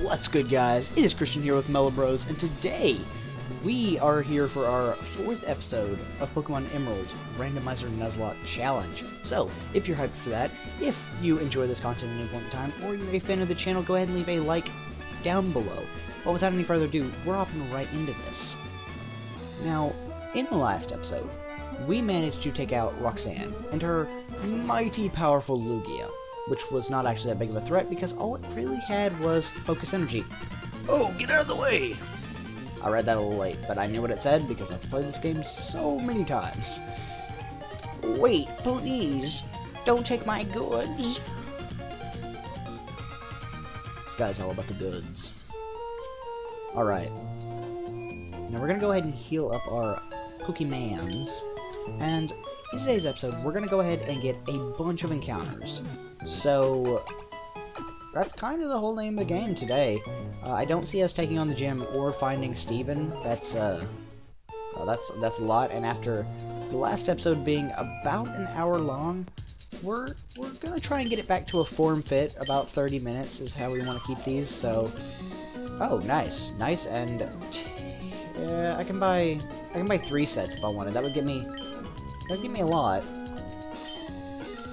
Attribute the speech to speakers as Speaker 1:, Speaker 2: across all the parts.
Speaker 1: What's good, guys? It is Christian here with Mellow Bros, and today we are here for our 4th episode of Pokemon Emerald Randomizer Nuzlocke Challenge. So, if you're hyped for that, if you enjoy this content at any point in time, or you're a fan of the channel, go ahead and leave a like down below. But without any further ado, we're hopping right into this. Now, in the last episode, we managed to take out Roxanne and her mighty powerful Lugia, which was not actually that big of a threat because all it really had was focus energy. Oh, get out of the way! I read that a little late, but I knew what it said because I've played this game so many times. Wait, please, don't take my goods. This guy's all about the goods. Alright. Now we're gonna go ahead and heal up our Pokemans, and in today's episode, we're gonna go ahead and get a bunch of encounters. So that's kind of the whole name of the game today. I don't see us taking on the gym or finding Steven. That's a lot. And after the last episode being about an hour long, we're gonna try and get it back to a form fit. About 30 minutes is how we want to keep these. So, oh, nice, and I can buy 3 sets if I wanted. That'd give me a lot.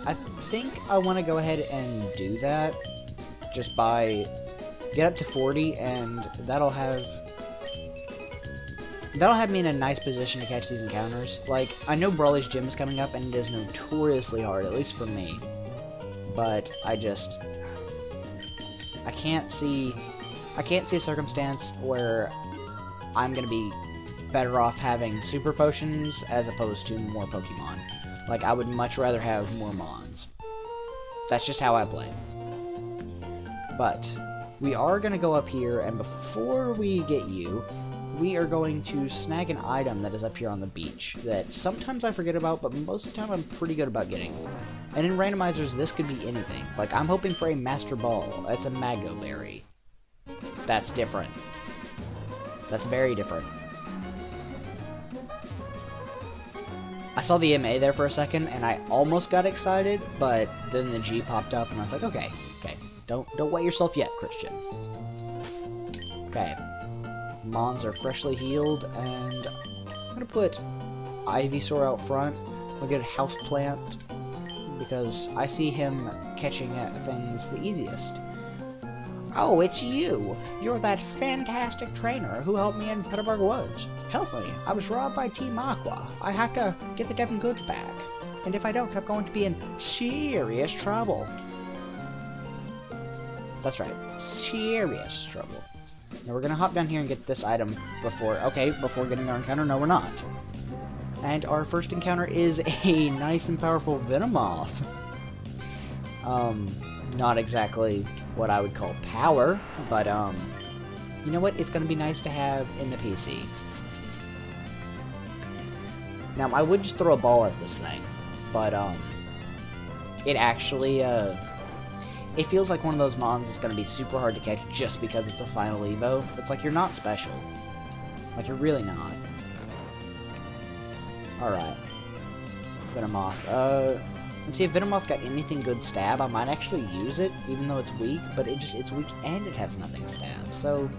Speaker 1: I think I want to go ahead and do that. Just get up to 40, and that'll have me in a nice position to catch these encounters. Like, I know Brawly's gym is coming up, and it is notoriously hard, at least for me. But I can't see a circumstance where I'm gonna be better off having super potions as opposed to more Pokemon. Like, I would much rather have more Mons. That's just how I play. But we are going to go up here, and before we get you, we are going to snag an item that is up here on the beach that sometimes I forget about, but most of the time I'm pretty good about getting. And in randomizers, this could be anything. Like, I'm hoping for a Master Ball. That's a Mago Berry. That's different. That's very different. I saw the MA there for a second, and I almost got excited, but then the G popped up, and I was like, okay, don't wet yourself yet, Christian. Okay, Mons are freshly healed, and I'm gonna put Ivysaur out front. We'll get a Houseplant, because I see him catching at things the easiest. Oh, it's you! You're that fantastic trainer who helped me in Petalburg Woods. Help me! I was robbed by Team Aqua. I have to get the Devon goods back. And if I don't, I'm going to be in serious trouble. That's right, serious trouble. Now we're gonna hop down here and get this item before getting our encounter. No, we're not. And our first encounter is a nice and powerful Venomoth. Not exactly what I would call power, but you know what? It's gonna be nice to have in the PC. Now, I would just throw a ball at this thing, but it actually it feels like one of those Mons that's gonna be super hard to catch just because it's a final Evo. It's like you're not special. Like, you're really not. Alright. Venomoth. Let's see if Venomoth got anything good stab. I might actually use it, even though it's weak, but it's weak and it has nothing stab, so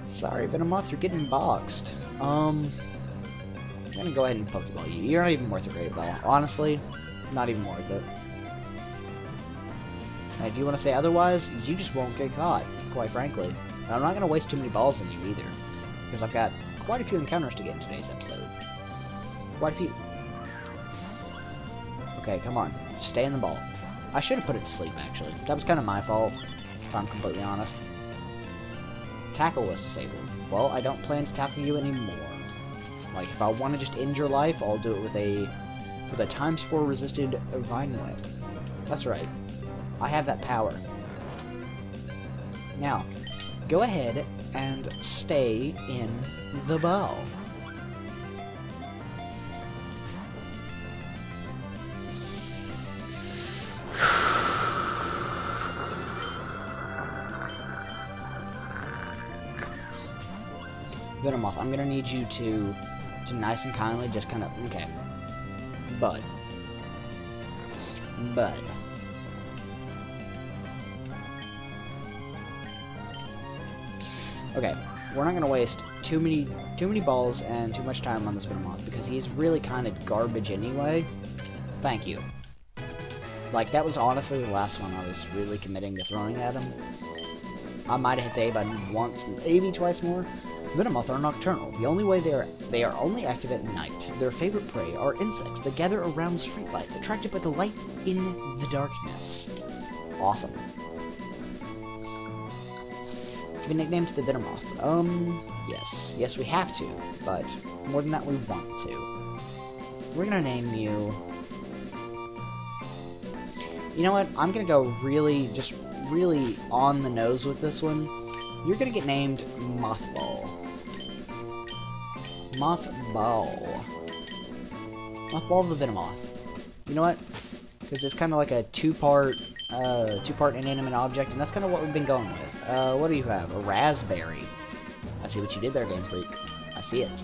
Speaker 1: sorry, Venomoth, you're getting boxed. I'm gonna go ahead and Pokeball you. You're not even worth a Great Ball. Honestly, not even worth it. And if you want to say otherwise, you just won't get caught, quite frankly. And I'm not gonna waste too many balls on you either, because I've got quite a few encounters to get in today's episode. Quite a few. Okay, come on. Just stay in the ball. I should have put it to sleep, actually. That was kind of my fault, if I'm completely honest. Tackle was disabled. Well, I don't plan to tackle you anymore. Like, if I want to just end your life, I'll do it with a ×4 resisted Vine Whip. That's right. I have that power. Now, go ahead and stay in the ball. Venomoth, I'm gonna need you to nice and kindly just kind of, okay. Bud. Okay, we're not gonna waste too many balls and too much time on this Venomoth because he's really kind of garbage anyway. Thank you. Like, that was honestly the last one I was really committing to throwing at him. I might have hit the A button once, maybe twice more. Venomoth are nocturnal. The only way they are only active at night. Their favorite prey are insects that gather around streetlights, attracted by the light in the darkness. Awesome. Give a nickname to the Venomoth. Yes. Yes, we have to, but more than that, we want to. We're gonna name you... You know what? I'm gonna go really on the nose with this one. You're gonna get named Mothball. Mothball. Mothball the Venomoth. You know what? Because it's kind of like a two-part inanimate object, and that's kind of what we've been going with. What do you have? A raspberry. I see what you did there, Game Freak. I see it.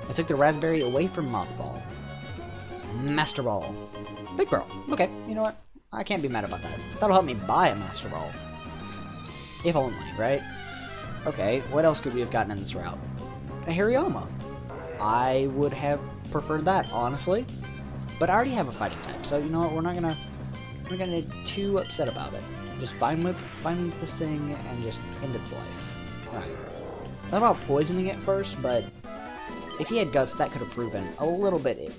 Speaker 1: I took the raspberry away from Mothball. Master Ball. Big Barrel. Okay, you know what? I can't be mad about that. That'll help me buy a Master Ball. If only, right? Okay, what else could we have gotten in this route? A Hariyama. I would have preferred that, honestly. But I already have a fighting type, so you know what? We're not gonna get too upset about it. Just Vine Whip this thing and just end its life. Alright. Thought about poisoning it first, but if he had guts, that could have proven a little bit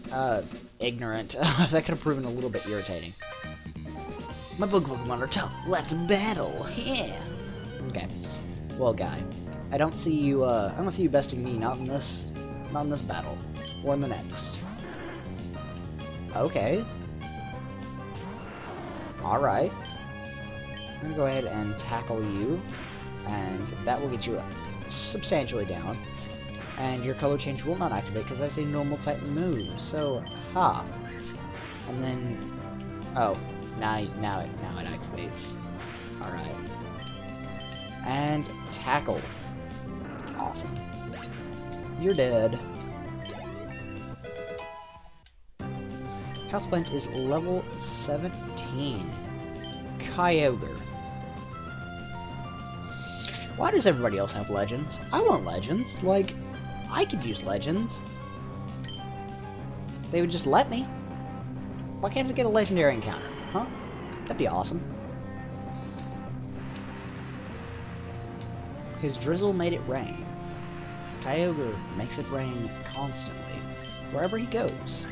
Speaker 1: ignorant. That could have proven a little bit irritating. My bug Pokemon are tough. Let's battle. Yeah. Okay. Well, guy, I don't see you besting me. Not in this battle, or in the next. Okay. All right. I'm gonna go ahead and tackle you, and that will get you substantially down. And your color change will not activate because that's a normal type move. So, ha. And then, oh, now it activates. All right. And tackle. Awesome. You're dead. Houseplant is level 17. Kyogre. Why does everybody else have legends? I want legends. Like, I could use legends. They would just let me. Why can't I get a legendary encounter? Huh? That'd be awesome. His drizzle made it rain. Kyogre makes it rain constantly, wherever he goes.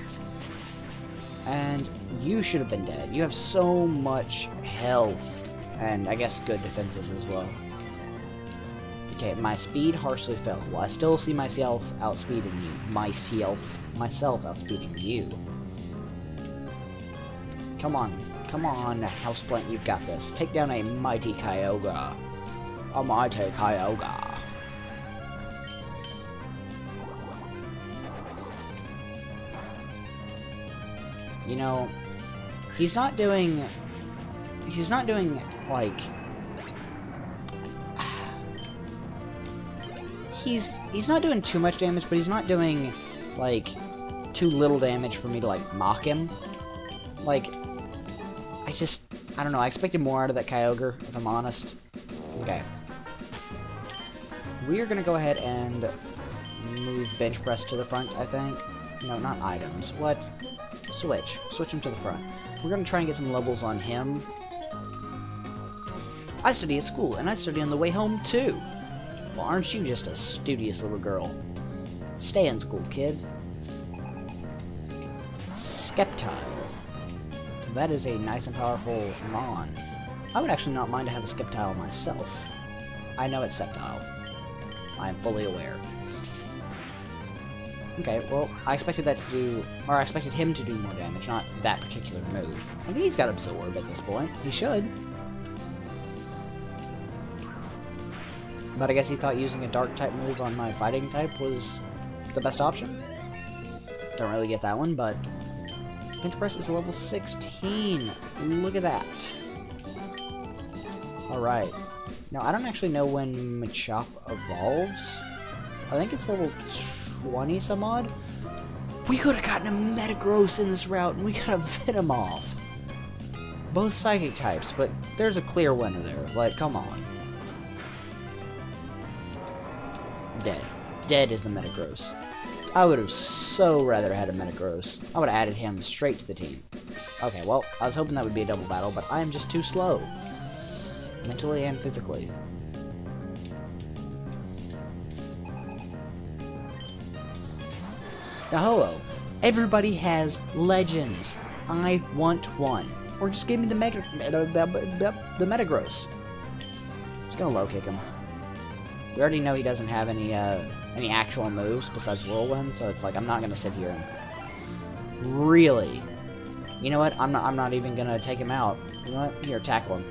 Speaker 1: And you should have been dead. You have so much health, and I guess good defenses as well. Okay, my speed harshly fell. Well, I still see myself outspeeding you. Myself outspeeding you. Come on, Houseplant, you've got this. Take down a mighty Kyogre. A mighty Kyogre. You know, he's not doing like he's not doing too much damage, but he's not doing like too little damage for me to like mock him. Like, I don't know, I expected more out of that Kyogre, if I'm honest. Okay. We are gonna go ahead and move bench press to the front, I think. No, not items. What? Switch him to the front. We're gonna try and get some levels on him. I study at school, and I study on the way home too. Well, aren't you just a studious little girl? Stay in school, kid. Sceptile. That is a nice and powerful Mon. I would actually not mind to have a Sceptile myself. I know it's Sceptile. I am fully aware. Okay, well, I expected him to do more damage, not that particular move. I think he's got Absorb at this point. He should. But I guess he thought using a Dark-type move on my Fighting type was the best option. Don't really get that one, but Bench Press is level 16. Look at that. Alright. Now, I don't actually know when Machop evolves. I think it's level 20 some odd. We could have gotten a Metagross in this route, and we got a Venomoth. Both Psychic types, but there's a clear winner there. Like, come on. Dead. Dead is the Metagross. I would have so rather had a Metagross. I would have added him straight to the team. Okay, well, I was hoping that would be a double battle, but I am just too slow. Mentally and physically. Ho-oh. Everybody has legends. I want one. Or just give me the Metagross. Just gonna low kick him. We already know he doesn't have any actual moves besides Whirlwind, so it's like I'm not gonna sit here and really. You know what? I'm not even gonna take him out. You know what? Here, tackle him.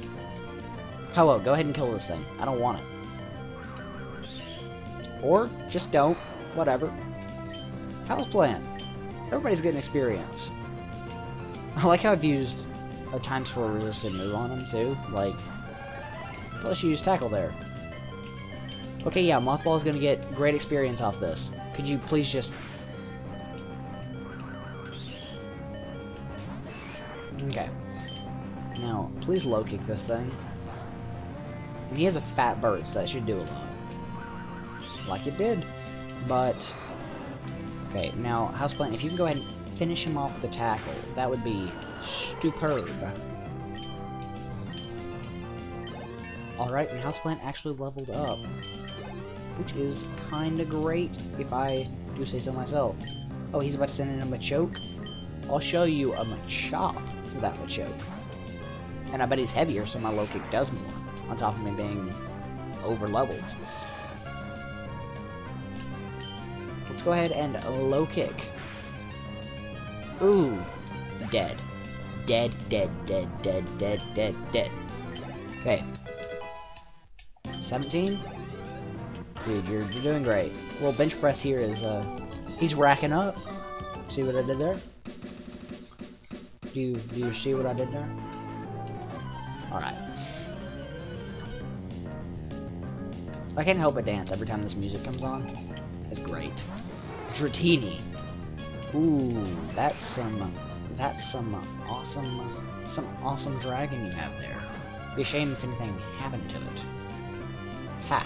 Speaker 1: Hello, go ahead and kill this thing. I don't want it. Or just don't. Whatever. Houseplant. Everybody's getting experience. I like how I've used a times 4 resisted move on him too. Like, plus you use tackle there. Okay, yeah, Mothball is gonna get great experience off this. Could you please just... Okay. Now, please low kick this thing. And he has a fat bird, so that should do a lot. Like it did. But... Okay, now, Houseplant, if you can go ahead and finish him off with a tackle, that would be superb. Alright, and Houseplant actually leveled up. Which is kinda great, if I do say so myself. Oh, he's about to send in a Machoke? I'll show you a Machop for that Machoke. And I bet he's heavier, so my low kick does more, on top of me being over-leveled. Let's go ahead and low kick. Ooh. Dead. Dead, dead, dead, dead, dead, dead, dead. Okay. 17? Dude, you're doing great. Well, bench press here is, he's racking up. See what I did there? Do you see what I did there? Alright. I can't help but dance every time this music comes on. It's great. Dratini. Ooh, that's some awesome dragon you have there. Be a shame if anything happened to it. Ha.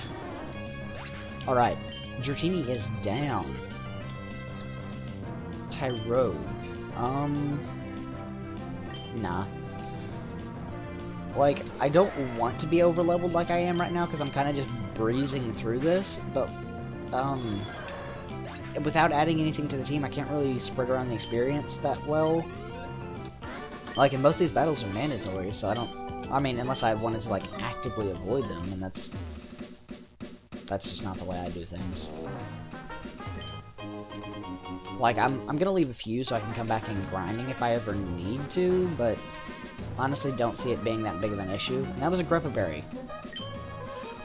Speaker 1: Alright, Dratini is down. Tyrogue. Nah. Like, I don't want to be over-leveled like I am right now, because I'm kind of just breezing through this, but, without adding anything to the team, I can't really spread around the experience that well. Like, and most of these battles are mandatory, so I mean, unless I wanted to, like, actively avoid them, and that's just not the way I do things. Like, I'm gonna leave a few so I can come back and grinding if I ever need to, but honestly don't see it being that big of an issue. And that was a Greppa Berry.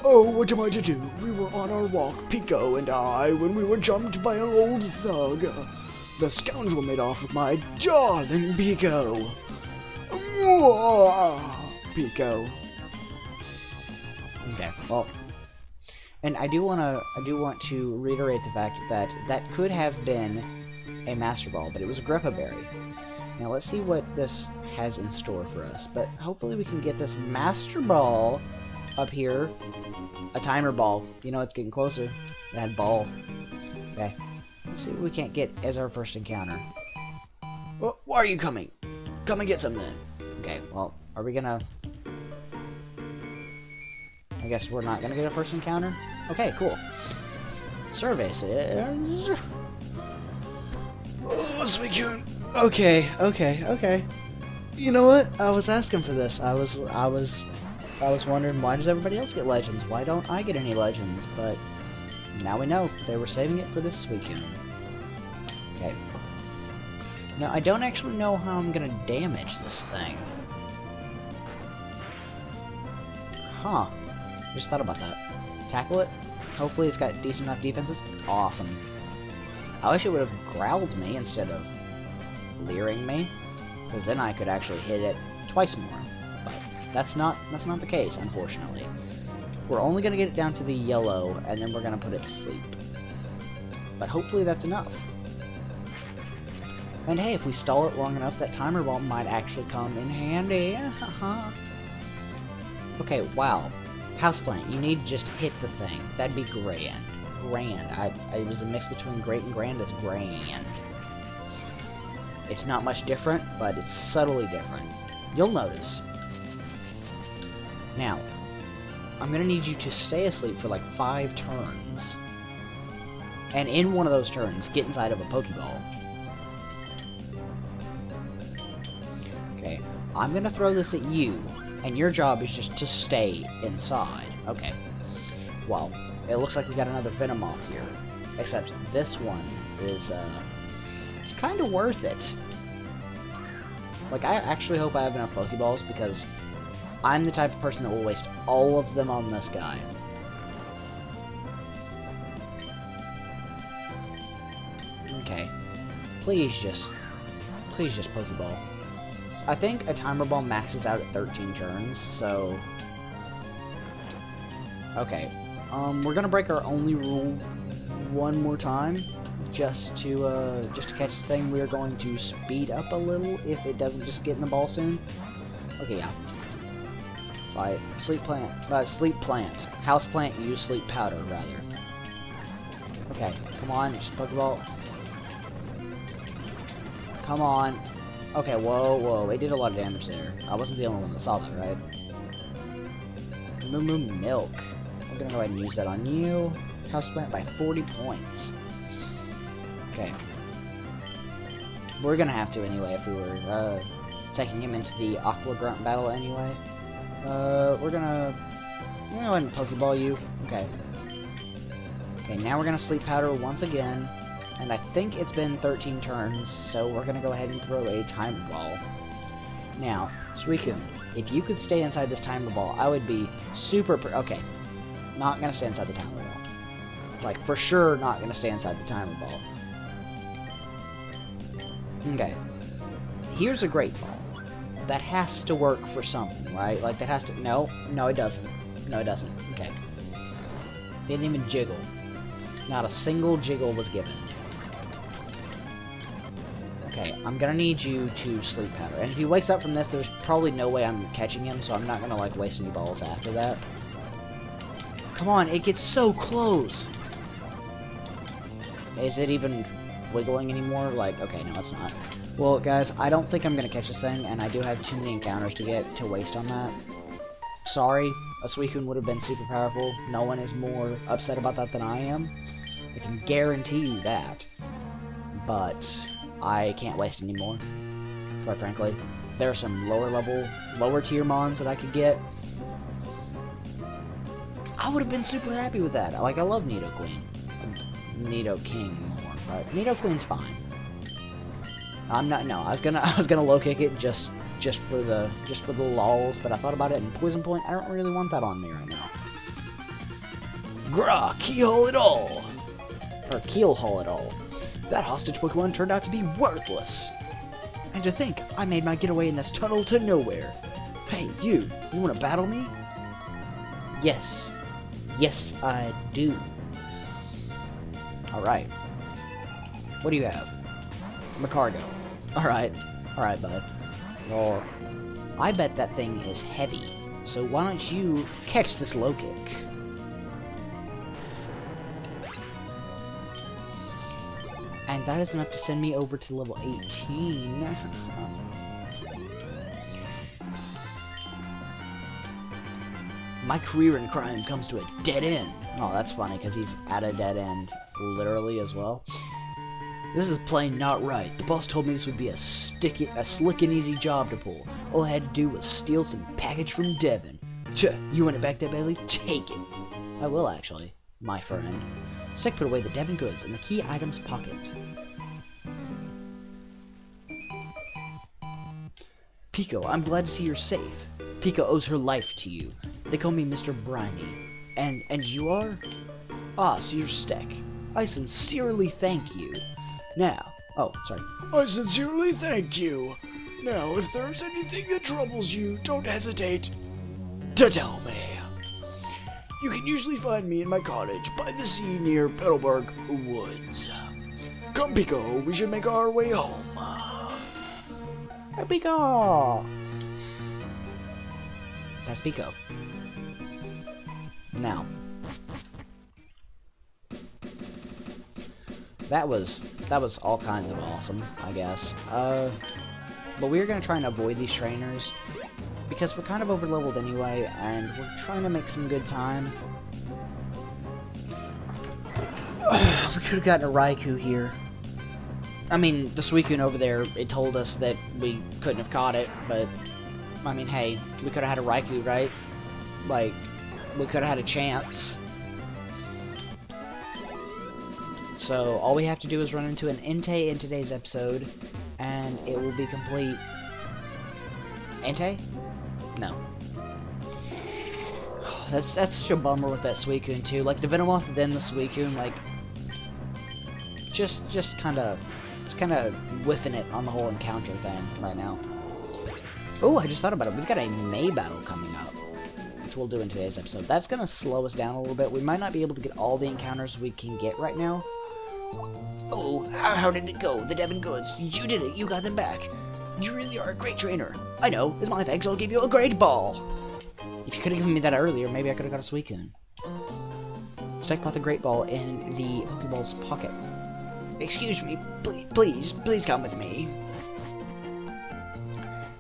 Speaker 2: Oh, what am I to do? We were on our walk, Pico and I, when we were jumped by an old thug. The scoundrel made off with my darling Pico. Pico.
Speaker 1: Okay, well, and I do want to reiterate the fact that that could have been a Master Ball, but it was a Greppa Berry. Now let's see what this has in store for us, but hopefully we can get this Master Ball up here. A timer ball. You know, it's getting closer. That ball. Okay. Let's see what we can't get as our first encounter. Well, why are you coming? Come and get some then. Okay, well, are we gonna... I guess we're not gonna get a first encounter? Okay, cool. Survey says...
Speaker 2: Oh, Suicune.
Speaker 1: Okay. You know what? I was asking for this. I was wondering, why does everybody else get legends? Why don't I get any legends? But now we know. They were saving it for this weekend. Okay. Now, I don't actually know how I'm gonna damage this thing. Huh. Just thought about that. Tackle it. Hopefully it's got decent enough defenses. Awesome. I wish it would have growled me instead of leering me, because then I could actually hit it twice more. But that's not the case, unfortunately. We're only gonna get it down to the yellow, and then we're gonna put it to sleep. But hopefully that's enough. And hey, if we stall it long enough, that timer ball might actually come in handy. Okay, wow. Houseplant, you need to just hit the thing. That'd be grand. grand. It was a mix between great and grand as grand. It's not much different, but it's subtly different. You'll notice. Now, I'm gonna need you to stay asleep for like 5 turns. And in one of those turns, get inside of a Pokeball. Okay, I'm gonna throw this at you, and your job is just to stay inside. Okay. Well, it looks like we got another Venomoth here. Except this one is, it's kind of worth it. Like, I actually hope I have enough Pokeballs, because I'm the type of person that will waste all of them on this guy. Okay. Please just Pokeball. I think a Timer Ball maxes out at 13 turns, so... Okay. We're gonna break our only rule one more time. Just to catch this thing, we're going to speed up a little if it doesn't just get in the ball soon. Okay, yeah. Fight. Sleep plant. House plant, use sleep powder, rather. Okay, come on, just Pokeball. Come on. Okay, whoa. It did a lot of damage there. I wasn't the only one that saw that, right? Moo Milk. I'm gonna go ahead and use that on you. House plant by 40 points. Okay. We're gonna have to anyway if we were taking him into the Aqua Grunt battle anyway. We're gonna go ahead and Pokeball you. Okay. Okay, now we're gonna Sleep Powder once again. And I think it's been 13 turns, so we're gonna go ahead and throw a Timer Ball. Now, Suicune, if you could stay inside this Timer Ball, I would be super... Okay. Not gonna stay inside the Timer Ball. Like, for sure not gonna stay inside the Timer Ball. Okay. Here's a Great Ball. That has to work for something, right? Like, that has to... No, it doesn't. No, it doesn't. Okay. Didn't even jiggle. Not a single jiggle was given. Okay, I'm gonna need you to Sleep Powder. And if he wakes up from this, there's probably no way I'm catching him, so I'm not gonna, like, waste any balls after that. Come on, it gets so close! Is it even wiggling anymore? Like, okay, no, it's not. Well, guys, I don't think I'm gonna catch this thing, and I do have too many encounters to get to waste on that. Sorry, a Suicune would have been super powerful. No one is more upset about that than I am. I can guarantee you that. But I can't waste any more, quite frankly. There are some lower tier mons that I could get. I would have been super happy with that. Like, I love Nidoqueen. Nidoking more, but Nidoqueen's fine. I'm not. No, I was gonna low kick it just for the lols, but I thought about it. And Poison Point, I don't really want that on me right now.
Speaker 2: Grah, keyhole it all.
Speaker 1: Or keelhole it all.
Speaker 2: That hostage Pokemon turned out to be worthless. And to think, I made my getaway in this tunnel to nowhere. Hey, you want to battle me?
Speaker 1: Yes. Yes, I do. Alright. What do you have? Macargo. Alright, bud. Well, I bet that thing is heavy. So why don't you catch this low kick? And that is enough to send me over to level 18. My career in crime comes to a dead end. Oh, that's funny, because he's at a dead end, literally, as well. This is plain not right. The boss told me this would be a slick and easy job to pull. All I had to do was steal some package from Devin. You want it back there, Bailey? Take it. I will, actually, my friend. Sick put away the Devin goods in the key items pocket. Pico, I'm glad to see you're safe. Pico owes her life to you. They call me Mr. Briny. And you are? Ah, so you're Steck. I sincerely thank you. Now, oh, sorry.
Speaker 2: I sincerely thank you. Now, if there's anything that troubles you, don't hesitate to tell me. You can usually find me in my cottage by the sea near Petalburg Woods. Come, Pico, we should make our way home.
Speaker 1: Pico! That's Pico. Now, that was all kinds of awesome, I guess. But we're gonna try and avoid these trainers because we're kind of overleveled anyway, and we're trying to make some good time. We could have gotten a Raikou here. I mean, the Suicune over there, it told us that we couldn't have caught it, but, I mean, hey, we could have had a Raikou, right? Like, we could have had a chance. So, all we have to do is run into an Entei in today's episode, and it will be complete. Entei? No. That's such a bummer with that Suicune, too. Like, the Venomoth, then the Suicune, like, just kind of whiffing it on the whole encounter thing right now. Oh, I just thought about it. We've got a May battle coming up, which we'll do in today's episode. That's going to slow us down a little bit. We might not be able to get all the encounters we can get right now.
Speaker 2: Oh, how did it go? The Devon goods. You did it. You got them back. You really are a great trainer. I know. As my thanks, I'll give you a great ball.
Speaker 1: If you could have given me that earlier, maybe I could have got a Suicune. Stack bought the Great Ball in the Pokeball's pocket.
Speaker 2: Excuse me, please come with me.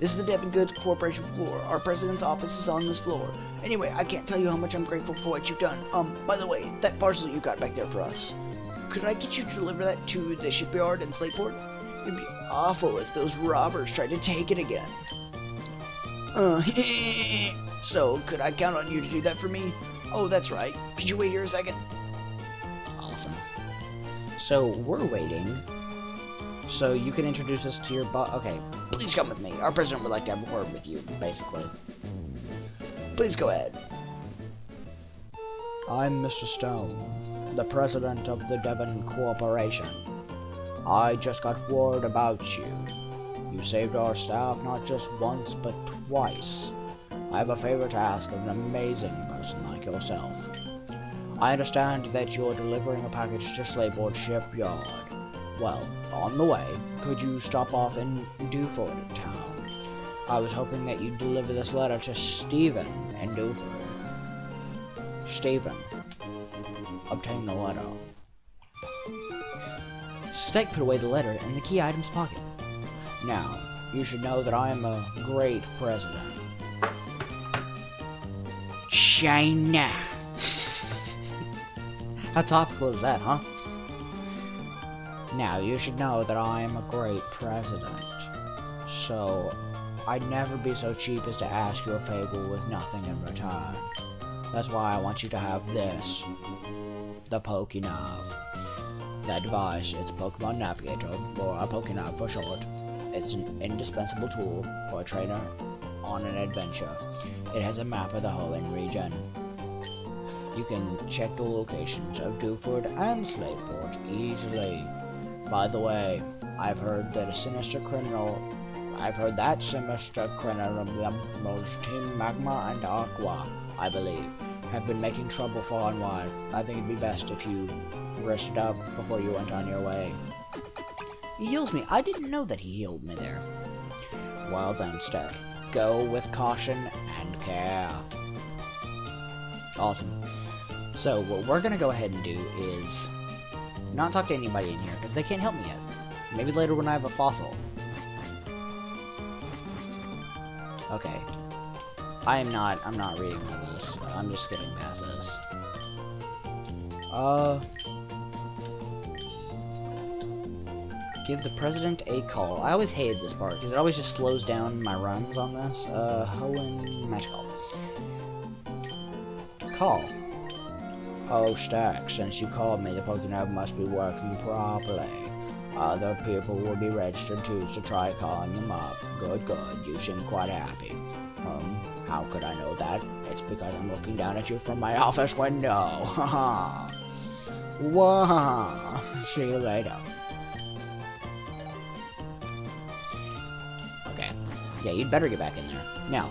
Speaker 2: This is the Devon Goods Corporation floor. Our president's office is on this floor. Anyway, I can't tell you how much I'm grateful for what you've done. By the way, that parcel you got back there for us, could I get you to deliver that to the shipyard in Slateport? It'd be awful if those robbers tried to take it again. So, could I count on you to do that for me? Oh, that's right. Could you wait here a second?
Speaker 1: Awesome. So, we're waiting. So, you can introduce us to your boss. Okay.
Speaker 2: Please come with me. Our president would like to have a word with you, basically. Please go ahead.
Speaker 1: I'm Mr. Stone, the president of the Devon Corporation. I just got word about you. You saved our staff not just once, but twice. I have a favor to ask of an amazing person like yourself. I understand that you're delivering a package to Slateport Shipyard. Well, on the way, could you stop off in Dewford Town? I was hoping that you'd deliver this letter to Stephen in Dewford. Stephen, obtain the letter. Stake put away the letter in the key item's pocket. Now, you should know that I am a great president. China. How topical is that, huh? Now, you should know that I am a great president. So, I'd never be so cheap as to ask you a favor with nothing in return. That's why I want you to have this. The Pokénav. That device, it's Pokemon Navigator, or a Pokénav for short. It's an indispensable tool for a trainer on an adventure. It has a map of the Hoenn region. You can check the locations of Dewford and Slateport easily. By the way, I've heard that sinister criminal, Team Magma and Aqua, I believe, have been making trouble far and wide. I think it'd be best if you rested up before you went on your way. He heals me. I didn't know that he healed me there. Well then, Stack, go with caution and care. Awesome. So, what we're gonna go ahead and do is not talk to anybody in here, because they can't help me yet. Maybe later when I have a fossil. Okay. I'm not reading all this. I'm just skipping past this. Give the president a call. I always hated this part, because it always just slows down my runs on this. Hoenn Magical. Call. Oh, Stack, since you called me, the Pokénav must be working properly. Other people will be registered too, so try calling them up. Good, good. You seem quite happy. How could I know that? It's because I'm looking down at you from my office window. Haha. Wah. See you later. Okay. Yeah, you'd better get back in there. Now,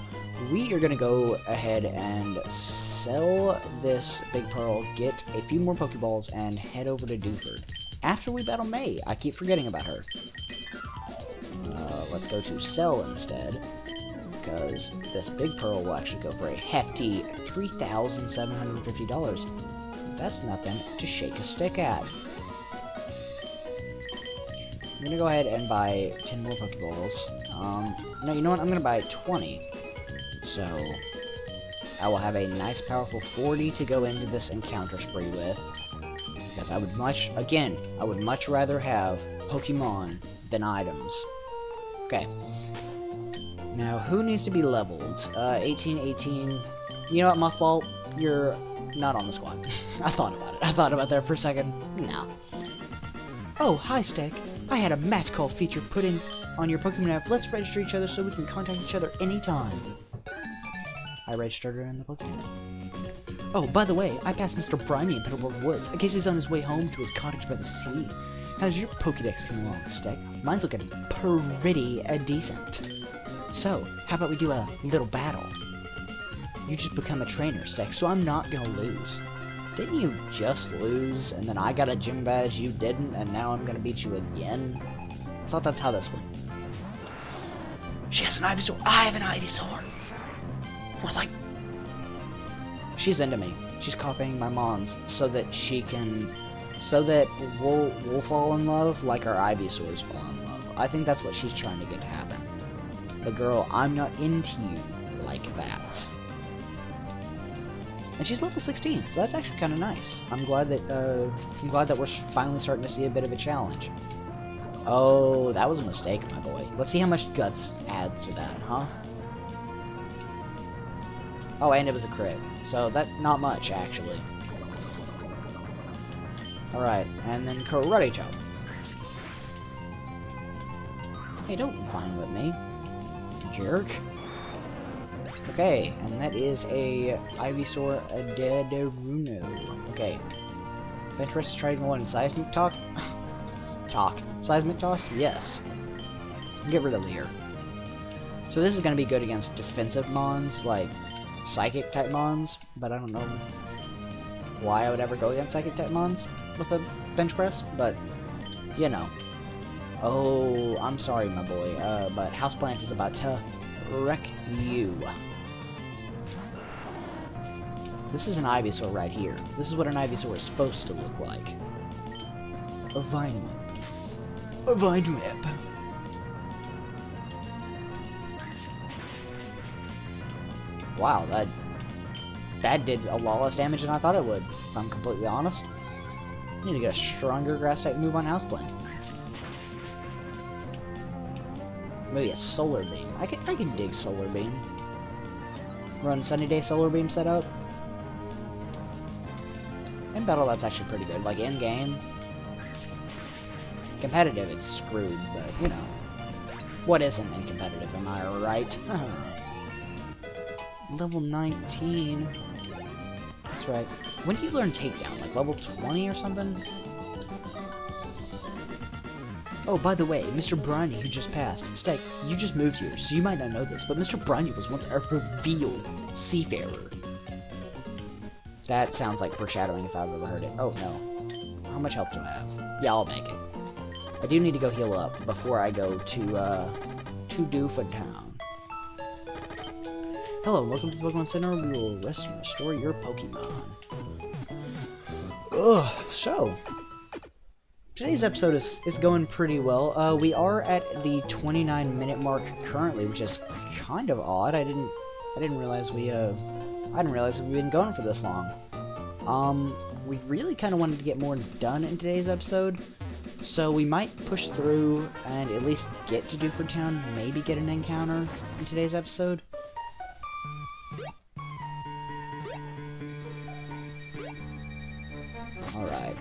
Speaker 1: we are gonna go ahead and sell this Big Pearl, get a few more Pokeballs, and head over to Dewford. After we battle May, I keep forgetting about her. Let's go to sell instead, because this Big Pearl will actually go for a hefty $3,750. That's nothing to shake a stick at. I'm gonna go ahead and buy 10 more Pokeballs. No, you know what? I'm gonna buy 20. So, I will have a nice, powerful 40 to go into this encounter spree with. Because I would much rather have Pokemon than items. Okay. Now, who needs to be leveled? 18, 18. You know what, Mothball? You're not on the squad. I thought about it. I thought about that for a second. No. Oh, hi, Stack. I had a match call feature put in on your Pokemon app. Let's register each other so we can contact each other anytime. I registered her in the Pokemon app. Oh, by the way, I passed Mr. Briny in Petalburg Woods. I guess he's on his way home to his cottage by the sea. How's your Pokedex coming along, Stack? Mine's looking pretty decent. So, how about we do a little battle? You just become a trainer, Stack, so I'm not gonna lose. Didn't you just lose, and then I got a gym badge, you didn't, and now I'm gonna beat you again? I thought that's how this went. She has an Ivysaur. I have an Ivysaur. More like... She's into me. She's copying my Mons so that she can... So that we'll fall in love like our Ivysaurs fall in love. I think that's what she's trying to get to happen. But girl, I'm not into you like that. And she's level 16, so that's actually kind of nice. I'm glad that we're finally starting to see a bit of a challenge. Oh, that was a mistake, my boy. Let's see how much guts adds to that, huh? Oh, and it was a crit. So that not much actually. All right, and then karate chop. Hey, don't whine with me, jerk. Okay, and that is a Ivysaur Adederuno. Okay. Bench press is trying one seismic talk? Seismic toss? Yes. Get rid of Leer. So this is going to be good against defensive Mons, like Psychic type Mons, but I don't know why I would ever go against Psychic type Mons with a bench press, but, you know. Oh, I'm sorry, my boy, but Houseplant is about to wreck you. This is an Ivysaur right here. This is what an Ivysaur is supposed to look like. A Vine Whip. A Vine Whip. Wow, that did a lot less damage than I thought it would, if I'm completely honest. I need to get a stronger Grass-type move on Houseplant. Maybe a Solar Beam. I can dig Solar Beam. Run Sunny Day Solar Beam setup. In battle, that's actually pretty good. Like, in-game, competitive, it's screwed, but, you know. What isn't in competitive, am I right? Level 19. That's right. When do you learn Takedown? Like, level 20 or something? Oh, by the way, Mr. Briny, who just passed. Stack, you just moved here, so you might not know this, but Mr. Briny was once a revealed seafarer. That sounds like foreshadowing if I've ever heard it. Oh, no. How much help do I have? Yeah, I'll make it. I do need to go heal up before I go to Dewford Town. Hello, welcome to the Pokemon Center. We will rest and restore your Pokemon. Ugh, so... Today's episode is going pretty well. We are at the 29-minute mark currently, which is kind of odd. I didn't realize we've been going for this long. We really kind of wanted to get more done in today's episode, so we might push through and at least get to Dewford Town, maybe get an encounter in today's episode. Alright.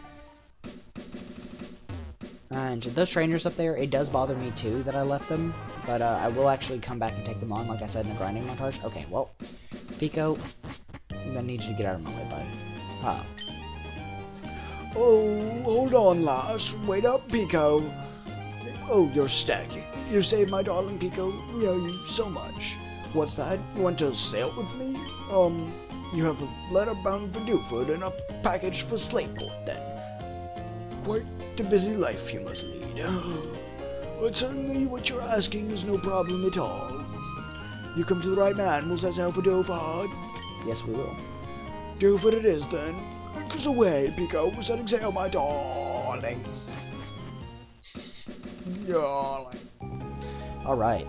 Speaker 1: And those trainers up there, it does bother me too that I left them, but I will actually come back and take them on, like I said in the grinding montage. Okay, well, Pico, I need you to get out of my way, bud. Huh.
Speaker 2: Oh, hold on, lass. Wait up, Pico. Oh, you're Stack. You saved my darling Pico. Yeah, you so much. What's that? You want to sail with me? You have a letter bound for Dewford and a package for Slateport, then. Quite a busy life you must lead. But certainly what you're asking is no problem at all. You come to the right man. We'll set sail for Dewford.
Speaker 1: Yes, we will.
Speaker 2: Dewford it is, then. Cause away, Pico. We're setting sail, my darling.
Speaker 1: Alright.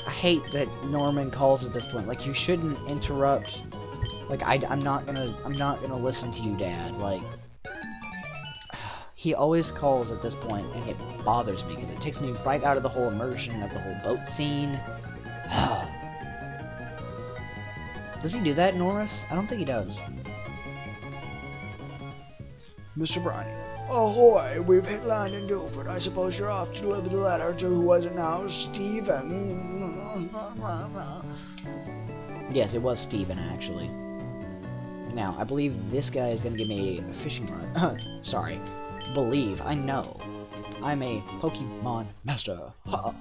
Speaker 1: I hate that Norman calls at this point. Like, you shouldn't interrupt. Like, I'm not gonna listen to you, Dad. Like, he always calls at this point, and it bothers me because it takes me right out of the whole immersion of the whole boat scene. Does he do that, Norris? I don't think he does.
Speaker 2: Mr. Briny. Ahoy! We've hit land in Dewford. I suppose you're off to deliver the letter to who was it now? Stephen.
Speaker 1: Yes, it was Steven, actually. Now, I believe this guy is going to give me a fishing rod. Sorry. Believe. I know. I'm a Pokemon master. Ha!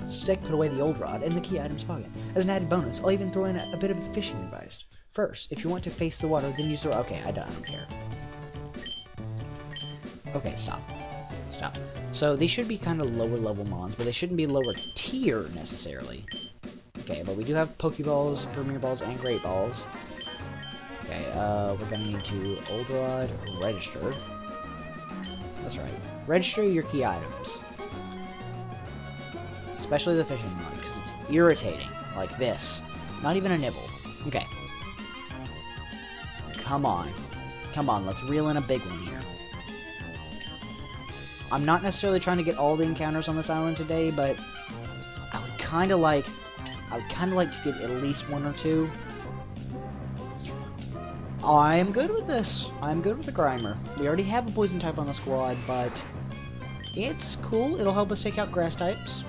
Speaker 1: Stick put away the old rod in the key items pocket. As an added bonus, I'll even throw in a bit of fishing advice. First, if you want to face the water, then use the... Okay, I don't care. Okay, stop. Stop. So, these should be kind of lower level mons, but they shouldn't be lower tier, necessarily. Okay, but we do have Pokeballs, Premier Balls, and Great Balls. Okay, we're gonna need to Old Rod register. That's right. Register your key items. Especially the fishing rod, because it's irritating. Like this. Not even a nibble. Okay. Come on. Come on, let's reel in a big one here. I'm not necessarily trying to get all the encounters on this island today, but I would kind of like to get at least one or two. I'm good with this. I'm good with the Grimer. We already have a poison type on the squad, but it's cool. It'll help us take out grass types.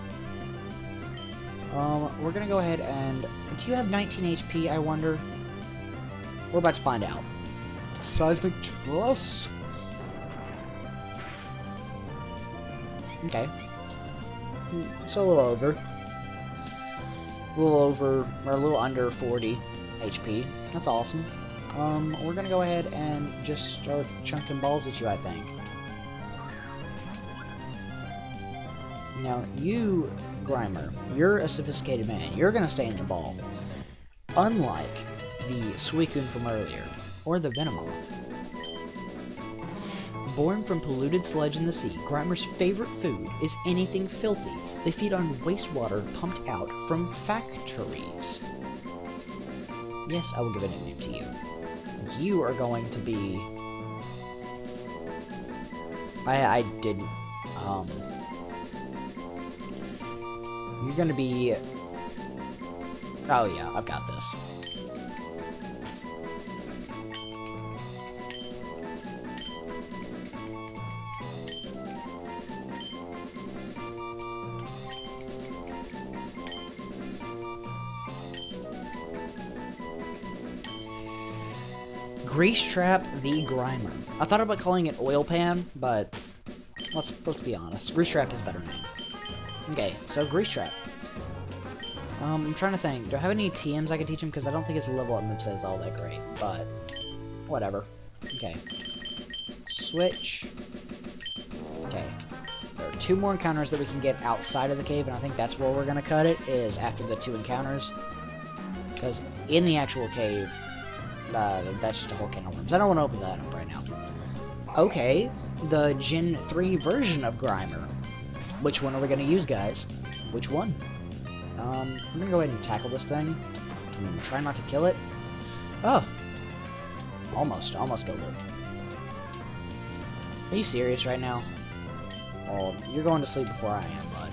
Speaker 1: We're gonna go ahead and... Do you have 19 HP, I wonder? We're about to find out. Seismic Trust. Okay. So a little over. A little over, or a little under 40 HP. That's awesome. We're gonna go ahead and just start chunking balls at you, I think. Now, you, Grimer, you're a sophisticated man. You're gonna stay in the ball. Unlike the Suicune from earlier, or the Venomoth. Born from polluted sludge in the sea, Grimer's favorite food is anything filthy. They feed on wastewater pumped out from factories. Yes, I will give a nickname to you. You are going to be... I didn't... You're gonna be... Oh yeah, I've got this. Grease Trap the Grimer. I thought about calling it Oil Pan, but let's be honest. Grease Trap is a better name. Okay, so Grease Trap. I'm trying to think. Do I have any TMs I can teach him? Because I don't think his level up moveset is all that great, but whatever. Okay. Switch. Okay. There are 2 more encounters that we can get outside of the cave, and I think that's where we're going to cut it, is after the 2 encounters. Because in the actual cave, that's just a whole can of worms. I don't want to open that up right now. Okay, the Gen 3 version of Grimer. Which one are we going to use, guys? Which one? I'm going to go ahead and tackle this thing. And try not to kill it. Oh! Almost killed it. Are you serious right now? Well, you're going to sleep before I am, bud.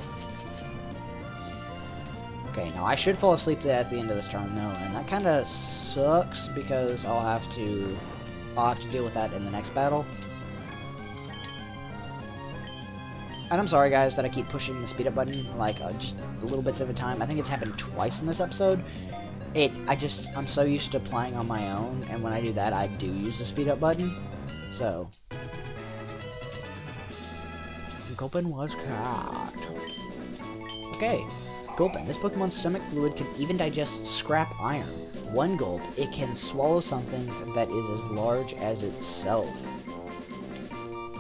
Speaker 1: Okay, now I should fall asleep at the end of this turn, though, and that kind of sucks because I'll have to deal with that in the next battle. And I'm sorry, guys, that I keep pushing the speed up button, like, just little bits at a time. I think it's happened twice in this episode. I'm so used to playing on my own, and when I do that, I do use the speed up button. So, Gulpin was caught. Okay, Gulpin. This Pokemon's stomach fluid can even digest scrap iron. One gulp, it can swallow something that is as large as itself.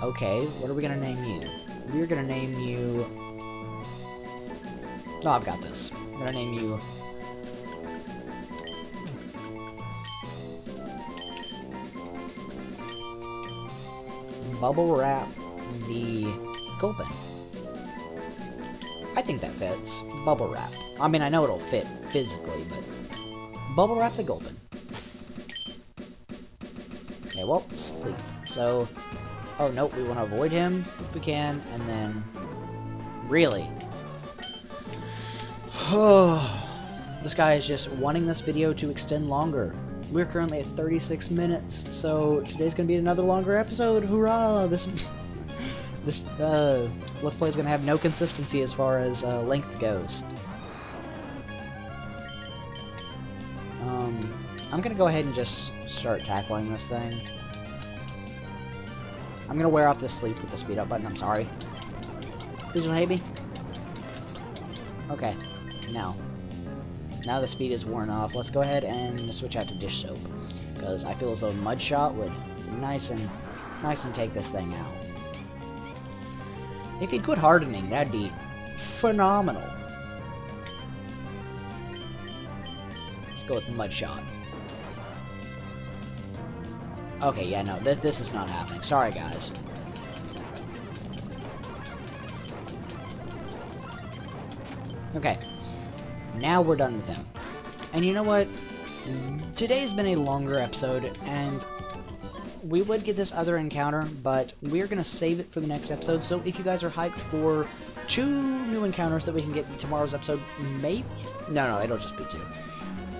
Speaker 1: Okay, what are we gonna name you? We're gonna name you... Oh, I've got this. I'm gonna name you... bubble wrap the gulpin. I think that fits. Bubble wrap. I mean, I know it'll fit physically, but bubble wrap the gulpin. Okay, well, sleep. So, oh nope, we want to avoid him if we can, and then, really? This guy is just wanting this video to extend longer. We're currently at 36 minutes, so today's gonna be another longer episode. Hoorah! This Let's Play is gonna have no consistency as far as length goes. I'm gonna go ahead and just start tackling this thing. I'm gonna wear off this sleep with the speed up button. I'm sorry. Please don't hate me. Okay, now the speed is worn off. Let's go ahead and switch out to dish soap, because I feel as though mud shot would nice and take this thing out. If he'd quit hardening, that'd be phenomenal. Let's go with mud shot. Okay, yeah, no, this is not happening. Sorry, guys. Okay, now we're done with him. And you know what? Today's been a longer episode, and we would get this other encounter, but we're going to save it for the next episode. So if you guys are hyped for 2 new encounters that we can get in tomorrow's episode, maybe? No, it'll just be 2.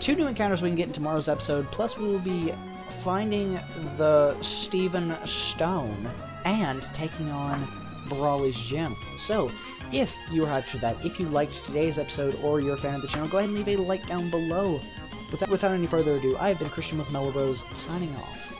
Speaker 1: 2 new encounters we can get in tomorrow's episode, plus we will be finding the Stephen Stone and taking on Brawly's Gym. So, if you are hyped for that, if you liked today's episode or you're a fan of the channel, go ahead and leave a like down below. Without any further ado, I have been Christian with Mellow, signing off.